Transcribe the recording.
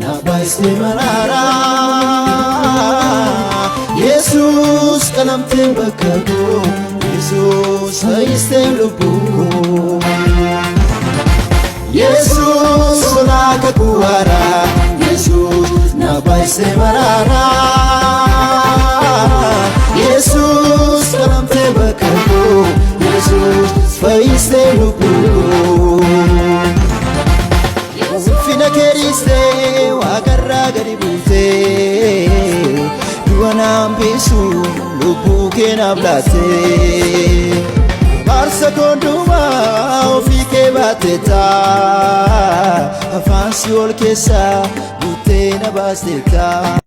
nabaiste marara Jesus kanamte bakako Jesus faiste lubuko Jesus solaka kuara Jesus nabaiste marara Jesus kanamte bakako Jesus faiste lubuko Fina keriste wakarra garibute Duana ambisu lubu kenablate Barsa konduma ofike bateta Afansi olkesa bute na basteta